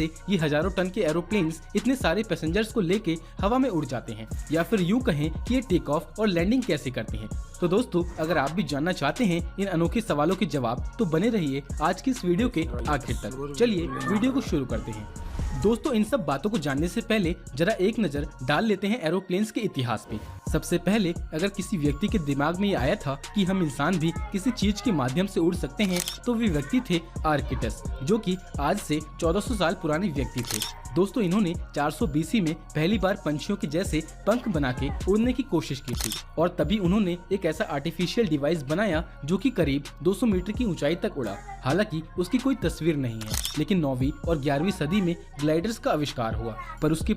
ये हजारों टन के एरोप्लेन्स इतने सारे पैसेंजर्स को लेके हवा में उड़ जाते हैं, या फिर यूं कहें कि ये टेक ऑफ और लैंडिंग कैसे करते हैं। तो दोस्तों, अगर आप भी जानना चाहते हैं इन अनोखे सवालों के जवाब, तो बने रहिए आज की इस वीडियो के आखिर तक। चलिए वीडियो को शुरू करते हैं। दोस्तों, इन सब बातों को जानने से पहले जरा एक नजर डाल लेते हैं एरोप्लेन्स के इतिहास पे। सबसे पहले अगर किसी व्यक्ति के दिमाग में ये आया था कि हम इंसान भी किसी चीज के माध्यम से उड़ सकते हैं, तो वे व्यक्ति थे आर्किटस, जो कि आज से 1400 साल पुराने व्यक्ति थे। दोस्तों, इन्होंने 400 BC में पहली बार पंछियों के जैसे पंख बना के उड़ने की कोशिश की थी, और तभी उन्होंने एक ऐसा आर्टिफिशियल डिवाइस बनाया जो कि करीब 200 मीटर की ऊंचाई तक उड़ा। हालांकि उसकी कोई तस्वीर नहीं है, लेकिन 9वीं और 11वीं सदी में ग्लाइडर्स का आविष्कार हुआ, पर उसकी